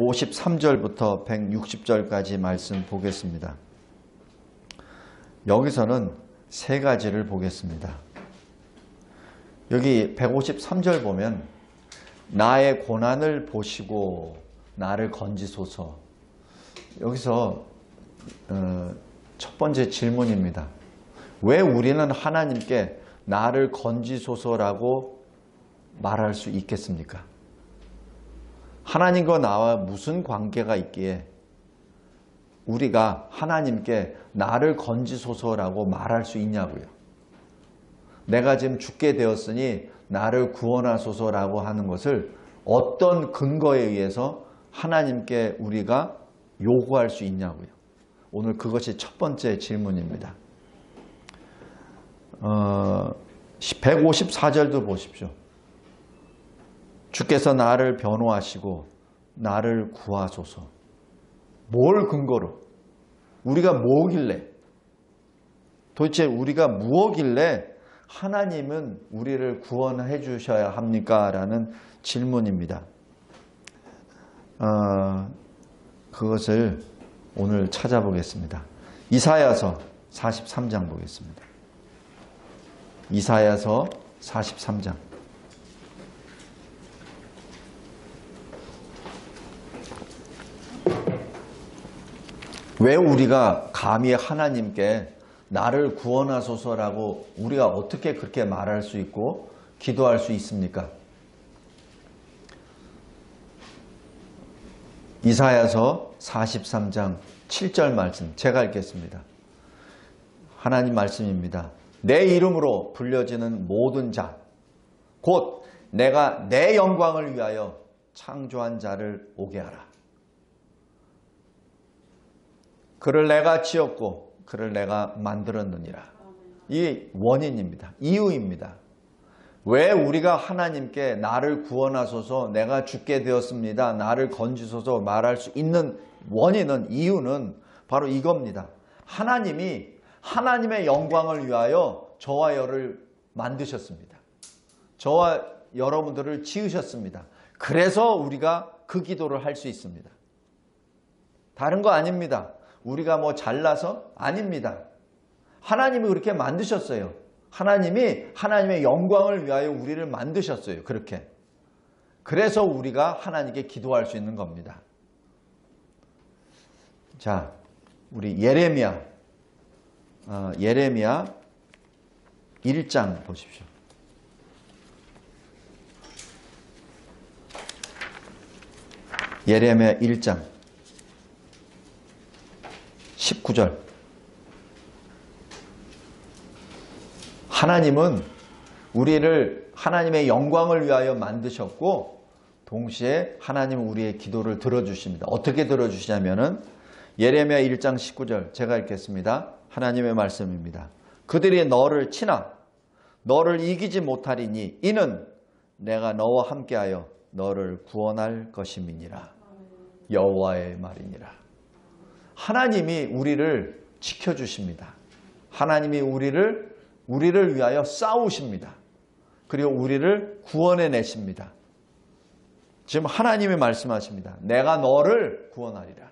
153절부터 160절까지 말씀 보겠습니다. 여기서는 세 가지를 보겠습니다. 여기 153절 보면 나의 고난을 보시고 나를 건지소서. 여기서 첫 번째 질문입니다. 왜 우리는 하나님께 나를 건지소서라고 말할 수 있겠습니까? 하나님과 나와 무슨 관계가 있기에 우리가 하나님께 나를 건지소서라고 말할 수 있냐고요. 내가 지금 죽게 되었으니 나를 구원하소서라고 하는 것을 어떤 근거에 의해서 하나님께 우리가 요구할 수 있냐고요. 오늘 그것이 첫 번째 질문입니다. 154절도 보십시오. 주께서 나를 변호하시고 나를 구하소서. 뭘 근거로? 우리가 뭐길래? 도대체 우리가 무엇길래 하나님은 우리를 구원해 주셔야 합니까? 라는 질문입니다. 그것을 오늘 찾아보겠습니다. 이사야서 43장 보겠습니다. 이사야서 43장. 왜 우리가 감히 하나님께 나를 구원하소서라고 우리가 어떻게 그렇게 말할 수 있고 기도할 수 있습니까? 이사야서 43장 7절 말씀 제가 읽겠습니다. 하나님 말씀입니다. 내 이름으로 불려지는 모든 자, 곧 내가 내 영광을 위하여 창조한 자를 오게 하라. 그를 내가 지었고 그를 내가 만들었느니라. 이 원인입니다. 이유입니다. 왜 우리가 하나님께 나를 구원하소서, 내가 죽게 되었습니다, 나를 건지소서 말할 수 있는 원인은, 이유는 바로 이겁니다. 하나님이 하나님의 영광을 위하여 저와 여를 만드셨습니다. 저와 여러분들을 지으셨습니다. 그래서 우리가 그 기도를 할 수 있습니다. 다른 거 아닙니다. 우리가 뭐 잘나서? 아닙니다. 하나님이 그렇게 만드셨어요. 하나님이 하나님의 영광을 위하여 우리를 만드셨어요. 그렇게. 그래서 우리가 하나님께 기도할 수 있는 겁니다. 자, 우리 예레미야 1장 보십시오. 예레미야 1장 19절. 하나님은 우리를 하나님의 영광을 위하여 만드셨고 동시에 하나님은 우리의 기도를 들어주십니다. 어떻게 들어주시냐면은 예레미야 1장 19절 제가 읽겠습니다. 하나님의 말씀입니다. 그들이 너를 치나 너를 이기지 못하리니 이는 내가 너와 함께하여 너를 구원할 것임이니라. 여호와의 말이니라. 하나님이 우리를 지켜주십니다. 하나님이 우리를 위하여 싸우십니다. 그리고 우리를 구원해 내십니다. 지금 하나님이 말씀하십니다. 내가 너를 구원하리라.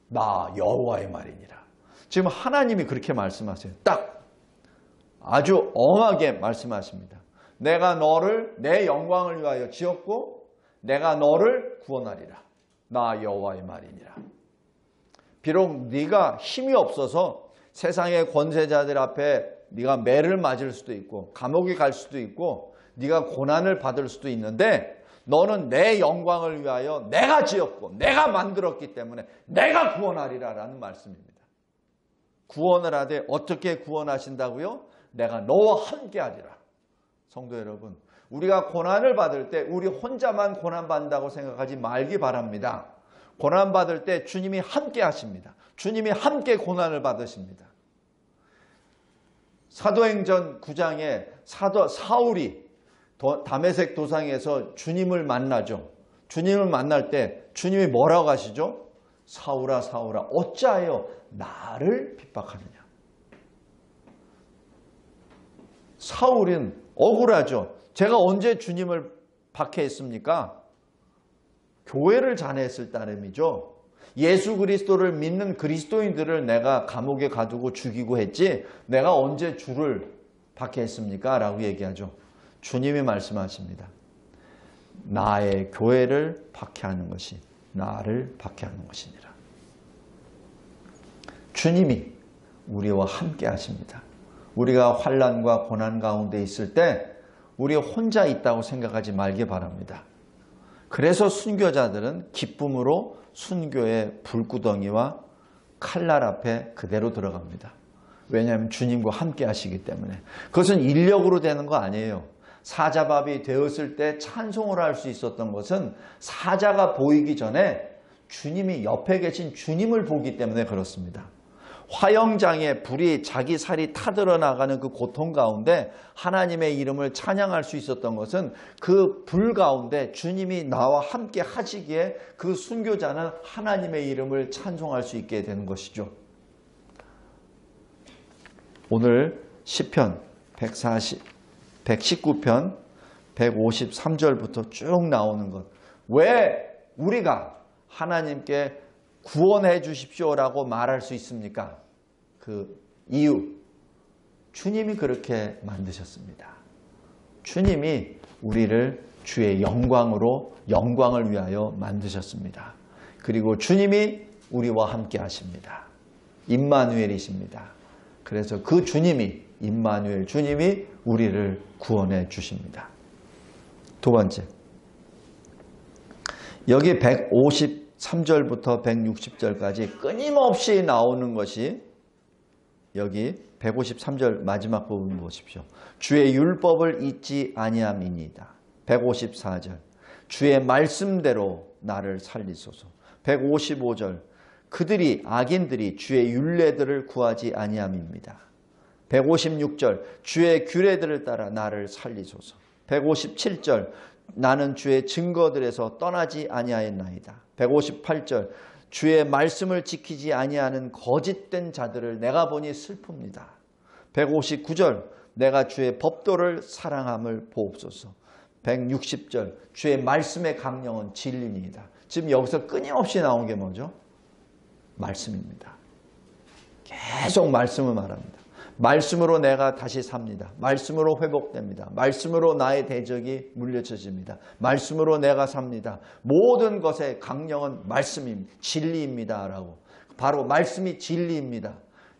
나 여호와의 말이니라. 지금 하나님이 그렇게 말씀하세요. 딱 아주 엄하게 말씀하십니다. 내가 너를 내 영광을 위하여 지었고 내가 너를 구원하리라. 나 여호와의 말이니라. 비록 네가 힘이 없어서 세상의 권세자들 앞에 네가 매를 맞을 수도 있고 감옥에 갈 수도 있고 네가 고난을 받을 수도 있는데 너는 내 영광을 위하여 내가 지었고 내가 만들었기 때문에 내가 구원하리라 라는 말씀입니다. 구원을 하되 어떻게 구원하신다고요? 내가 너와 함께 하리라. 성도 여러분, 우리가 고난을 받을 때 우리 혼자만 고난받는다고 생각하지 말기 바랍니다. 고난받을 때 주님이 함께 하십니다. 주님이 함께 고난을 받으십니다. 사도행전 9장에 사울이 다메섹 도상에서 주님을 만나죠. 주님을 만날 때 주님이 뭐라고 하시죠? 사울아 사울아 어찌하여 나를 핍박하느냐. 사울은 억울하죠. 제가 언제 주님을 박해했습니까? 교회를 잔해했을 따름이죠. 예수 그리스도를 믿는 그리스도인들을 내가 감옥에 가두고 죽이고 했지 내가 언제 주를 박해했습니까? 라고 얘기하죠. 주님이 말씀하십니다. 나의 교회를 박해하는 것이 나를 박해하는 것이니라. 주님이 우리와 함께 하십니다. 우리가 환난과 고난 가운데 있을 때 우리 혼자 있다고 생각하지 말기 바랍니다. 그래서 순교자들은 기쁨으로 순교의 불구덩이와 칼날 앞에 그대로 들어갑니다. 왜냐하면 주님과 함께 하시기 때문에. 그것은 인력으로 되는 거 아니에요. 사자밥이 되었을 때 찬송을 할 수 있었던 것은 사자가 보이기 전에 주님이 옆에 계신 주님을 보기 때문에 그렇습니다. 화영장에 불이 자기 살이 타들어 나가는 그 고통 가운데 하나님의 이름을 찬양할 수 있었던 것은 그 불 가운데 주님이 나와 함께 하시기에 그 순교자는 하나님의 이름을 찬송할 수 있게 되는 것이죠. 오늘 시편 119편 153절부터 쭉 나오는 것. 왜 우리가 하나님께 구원해 주십시오라고 말할 수 있습니까? 그 이유. 주님이 그렇게 만드셨습니다. 주님이 우리를 주의 영광을 위하여 만드셨습니다. 그리고 주님이 우리와 함께 하십니다. 임마누엘이십니다. 그래서 그 주님이 임마누엘 주님이 우리를 구원해 주십니다. 두 번째. 여기 153절부터 160절까지 끊임없이 나오는 것이 여기 153절 마지막 부분 보십시오. 주의 율법을 잊지 아니함이니이다. 154절. 주의 말씀대로 나를 살리소서. 155절. 악인들이 주의 율례들을 구하지 아니함입니다. 156절. 주의 규례들을 따라 나를 살리소서. 157절. 나는 주의 증거들에서 떠나지 아니하였나이다. 158절. 주의 말씀을 지키지 아니하는 거짓된 자들을 내가 보니 슬픕니다. 159절. 내가 주의 법도를 사랑함을 보옵소서. 160절. 주의 말씀의 강령은 진리니이다. 지금 여기서 끊임없이 나온 게 뭐죠? 말씀입니다. 계속 말씀을 말합니다. 말씀으로 내가 다시 삽니다. 말씀으로 회복됩니다. 말씀으로 나의 대적이 물리쳐집니다. 말씀으로 내가 삽니다. 모든 것의 강령은 말씀입니다. 진리입니다. 라고. 바로 말씀이 진리입니다.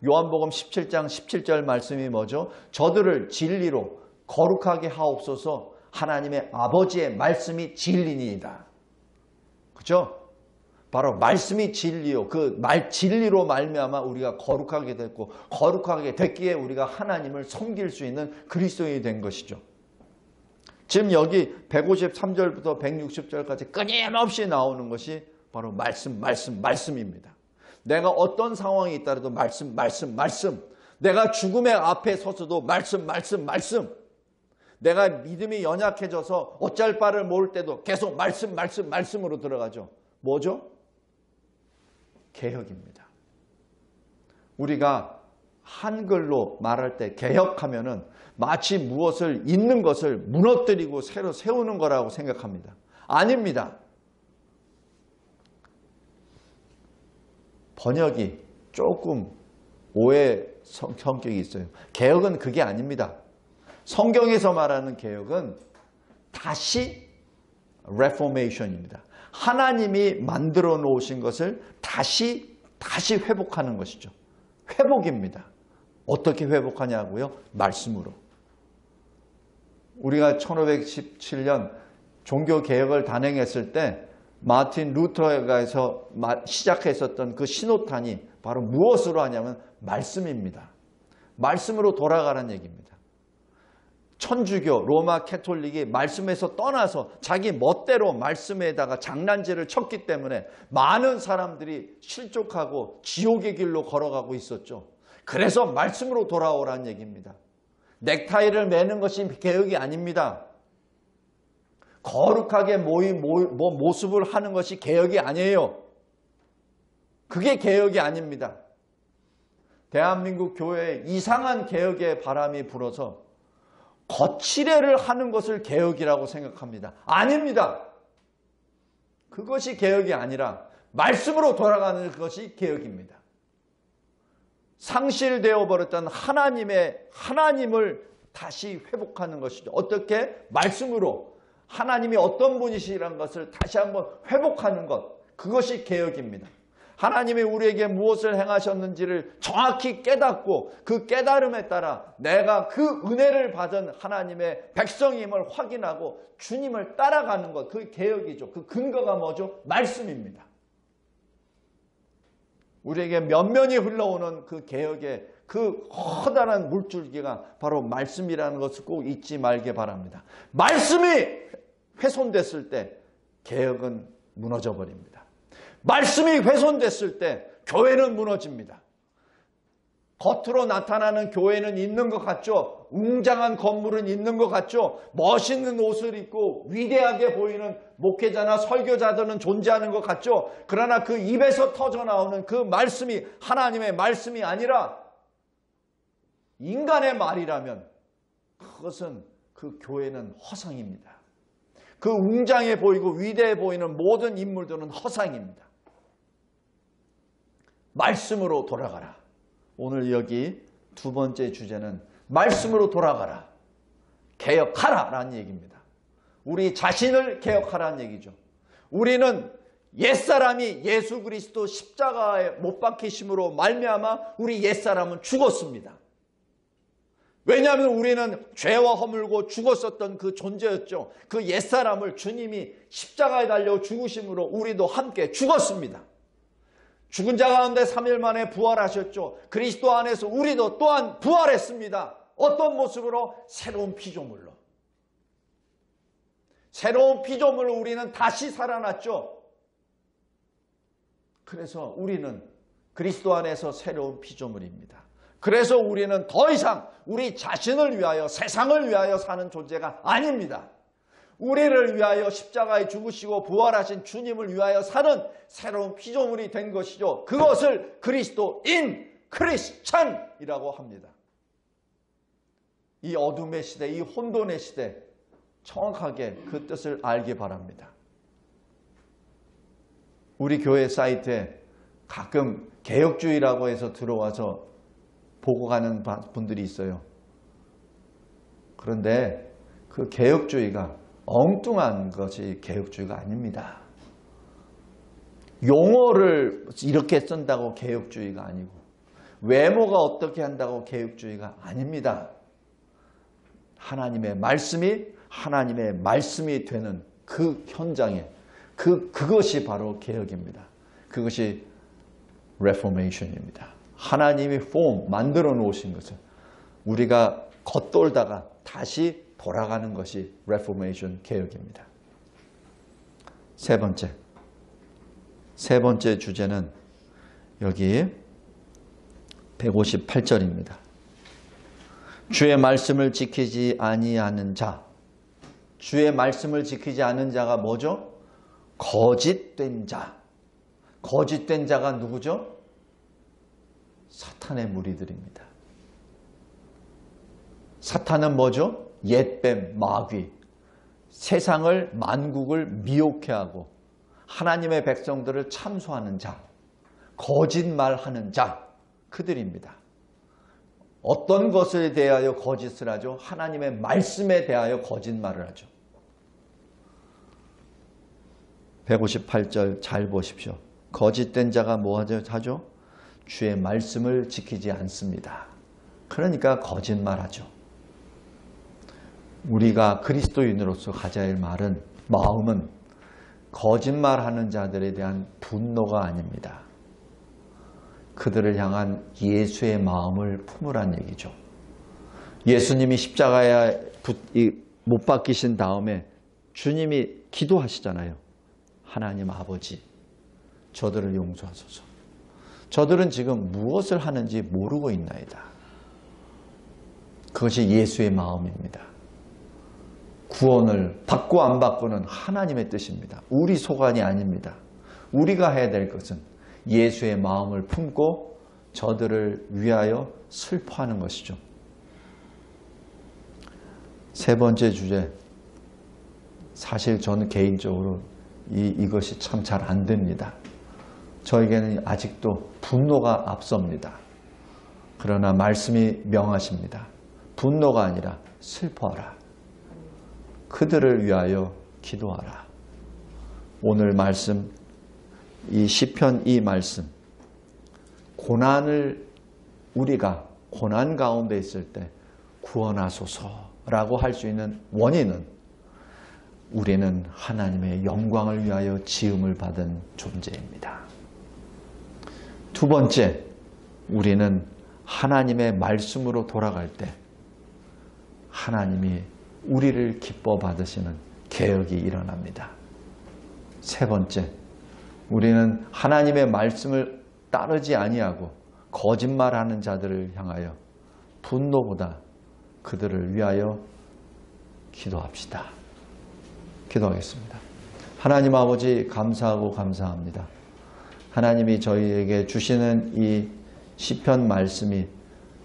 요한복음 17장 17절 말씀이 뭐죠? 저들을 진리로 거룩하게 하옵소서. 하나님의 아버지의 말씀이 진리니이다. 그렇죠? 바로 말씀이 진리요. 그 진리로 말미암아 우리가 거룩하게 됐고 거룩하게 됐기에 우리가 하나님을 섬길 수 있는 그리스도인이 된 것이죠. 지금 여기 153절부터 160절까지 끊임없이 나오는 것이 바로 말씀입니다. 내가 어떤 상황이 있더라도 말씀. 내가 죽음의 앞에 서서도 말씀. 내가 믿음이 연약해져서 어쩔 바를 모를 때도 계속 말씀으로 들어가죠. 뭐죠? 개혁입니다. 우리가 한글로 말할 때 개혁하면은 마치 무엇을 있는 것을 무너뜨리고 새로 세우는 거라고 생각합니다. 아닙니다. 번역이 조금 오해 성격이 있어요. 개혁은 그게 아닙니다. 성경에서 말하는 개혁은 다시 레포메이션입니다. 하나님이 만들어 놓으신 것을 다시 회복하는 것이죠. 회복입니다. 어떻게 회복하냐고요? 말씀으로. 우리가 1517년 종교개혁을 단행했을 때 마틴 루터가 시작했었던 그 신호탄이 바로 무엇으로 하냐면 말씀입니다. 말씀으로 돌아가라는 얘기입니다. 천주교, 로마 캐톨릭이 말씀에서 떠나서 자기 멋대로 말씀에다가 장난질을 쳤기 때문에 많은 사람들이 실족하고 지옥의 길로 걸어가고 있었죠. 그래서 말씀으로 돌아오라는 얘기입니다. 넥타이를 매는 것이 개혁이 아닙니다. 거룩하게 모습을 하는 것이 개혁이 아니에요. 그게 개혁이 아닙니다. 대한민국 교회에 이상한 개혁의 바람이 불어서 거칠애를 하는 것을 개혁이라고 생각합니다. 아닙니다. 그것이 개혁이 아니라 말씀으로 돌아가는 것이 개혁입니다. 상실되어 버렸던 하나님을 다시 회복하는 것이죠. 어떻게? 말씀으로 하나님이 어떤 분이시라는 것을 다시 한번 회복하는 것. 그것이 개혁입니다. 하나님이 우리에게 무엇을 행하셨는지를 정확히 깨닫고 그 깨달음에 따라 내가 그 은혜를 받은 하나님의 백성임을 확인하고 주님을 따라가는 것. 그 개혁이죠. 그 근거가 뭐죠? 말씀입니다. 우리에게 면면이 흘러오는 그 개혁의 그 커다란 물줄기가 바로 말씀이라는 것을 꼭 잊지 말게 바랍니다. 말씀이 훼손됐을 때 개혁은 무너져 버립니다. 말씀이 훼손됐을 때 교회는 무너집니다. 겉으로 나타나는 교회는 있는 것 같죠? 웅장한 건물은 있는 것 같죠? 멋있는 옷을 입고 위대하게 보이는 목회자나 설교자들은 존재하는 것 같죠? 그러나 그 입에서 터져나오는 그 말씀이 하나님의 말씀이 아니라 인간의 말이라면 그것은 그 교회는 허상입니다. 그 웅장해 보이고 위대해 보이는 모든 인물들은 허상입니다. 말씀으로 돌아가라. 오늘 여기 두 번째 주제는 말씀으로 돌아가라. 개혁하라 라는 얘기입니다. 우리 자신을 개혁하라는 얘기죠. 우리는 옛사람이 예수 그리스도 십자가에 못 박히심으로 말미암아 우리 옛사람은 죽었습니다. 왜냐하면 우리는 죄와 허물고 죽었었던 그 존재였죠. 그 옛사람을 주님이 십자가에 달려 죽으심으로 우리도 함께 죽었습니다. 죽은 자 가운데 3일 만에 부활하셨죠. 그리스도 안에서 우리도 또한 부활했습니다. 어떤 모습으로? 새로운 피조물로. 새로운 피조물로 우리는 다시 살아났죠. 그래서 우리는 그리스도 안에서 새로운 피조물입니다. 그래서 우리는 더 이상 우리 자신을 위하여 세상을 위하여 사는 존재가 아닙니다. 우리를 위하여 십자가에 죽으시고 부활하신 주님을 위하여 사는 새로운 피조물이 된 것이죠. 그것을 그리스도인, 크리스찬이라고 합니다. 이 어둠의 시대, 이 혼돈의 시대 정확하게 그 뜻을 알기 바랍니다. 우리 교회 사이트에 가끔 개혁주의라고 해서 들어와서 보고 가는 분들이 있어요. 그런데 그 개혁주의가 엉뚱한 것이 개혁주의가 아닙니다. 용어를 이렇게 쓴다고 개혁주의가 아니고 외모가 어떻게 한다고 개혁주의가 아닙니다. 하나님의 말씀이 되는 그 현장에 그것이 바로 개혁입니다. 그것이 레포메이션입니다. 하나님이 만들어 놓으신 것을 우리가 겉돌다가 다시 돌아가는 것이 레포메이션 개혁입니다. 세 번째 주제는 여기 158절입니다. 주의 말씀을 지키지 아니하는 자. 주의 말씀을 지키지 않은 자가 뭐죠? 거짓된 자. 거짓된 자가 누구죠? 사탄의 무리들입니다. 사탄은 뭐죠? 옛뱀, 마귀, 세상을, 만국을 미혹해 하고 하나님의 백성들을 참소하는 자, 거짓말하는 자, 그들입니다. 어떤 것에 대하여 거짓을 하죠? 하나님의 말씀에 대하여 거짓말을 하죠. 158절 잘 보십시오. 거짓된 자가 뭐 하죠? 주의 말씀을 지키지 않습니다. 그러니까 거짓말하죠. 우리가 그리스도인으로서 가져야 할 마음은 거짓말하는 자들에 대한 분노가 아닙니다. 그들을 향한 예수의 마음을 품으란 얘기죠. 예수님이 십자가에 못 박히신 다음에 주님이 기도하시잖아요. 하나님 아버지, 저들을 용서하소서. 저들은 지금 무엇을 하는지 모르고 있나이다. 그것이 예수의 마음입니다. 구원을 받고 안 받고는 하나님의 뜻입니다. 우리 소관이 아닙니다. 우리가 해야 될 것은 예수의 마음을 품고 저들을 위하여 슬퍼하는 것이죠. 세 번째 주제, 사실 저는 개인적으로 이것이 참 잘 안 됩니다. 저에게는 아직도 분노가 앞섭니다. 그러나 말씀이 명하십니다. 분노가 아니라 슬퍼하라. 그들을 위하여 기도하라. 오늘 말씀, 이 시편 이 말씀, 고난을 우리가 고난 가운데 있을 때 구원하소서라고 할 수 있는 원인은 우리는 하나님의 영광을 위하여 지음을 받은 존재입니다. 두 번째, 우리는 하나님의 말씀으로 돌아갈 때 하나님이 우리를 기뻐 받으시는 개혁이 일어납니다. 세 번째, 우리는 하나님의 말씀을 따르지 아니하고 거짓말하는 자들을 향하여 분노보다 그들을 위하여 기도합시다. 기도하겠습니다. 하나님 아버지, 감사하고 감사합니다. 하나님이 저희에게 주시는 이 시편 말씀이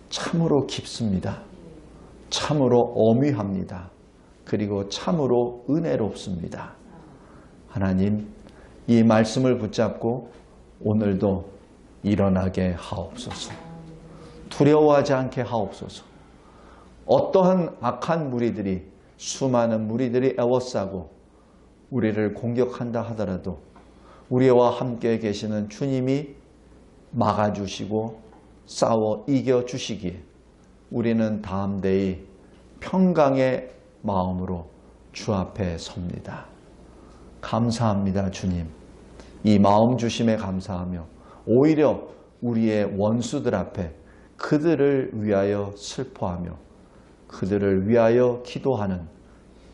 참으로 깊습니다. 참으로 엄위합니다. 그리고 참으로 은혜롭습니다. 하나님, 이 말씀을 붙잡고 오늘도 일어나게 하옵소서. 두려워하지 않게 하옵소서. 어떠한 악한 무리들이, 수많은 무리들이 애워싸고 우리를 공격한다 하더라도 우리와 함께 계시는 주님이 막아주시고 싸워 이겨주시기에 우리는 다음 대의 평강의 마음으로 주 앞에 섭니다. 감사합니다, 주님. 이 마음 주심에 감사하며 오히려 우리의 원수들 앞에 그들을 위하여 슬퍼하며 그들을 위하여 기도하는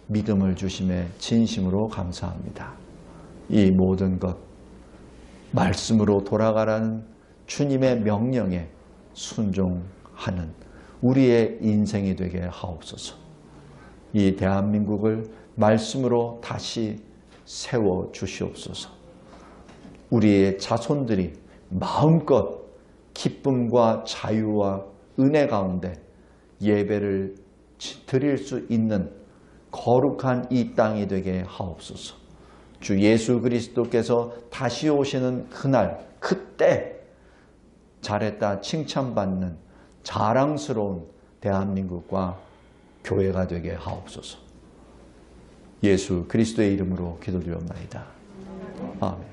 믿음을 주심에 진심으로 감사합니다. 이 모든 것 말씀으로 돌아가라는 주님의 명령에 순종하는 우리의 인생이 되게 하옵소서. 이 대한민국을 말씀으로 다시 세워 주시옵소서. 우리의 자손들이 마음껏 기쁨과 자유와 은혜 가운데 예배를 드릴 수 있는 거룩한 이 땅이 되게 하옵소서. 주 예수 그리스도께서 다시 오시는 그날, 그때 잘했다 칭찬받는 자랑스러운 대한민국과 교회가 되게 하옵소서. 예수 그리스도의 이름으로 기도드렸나이다. 아멘.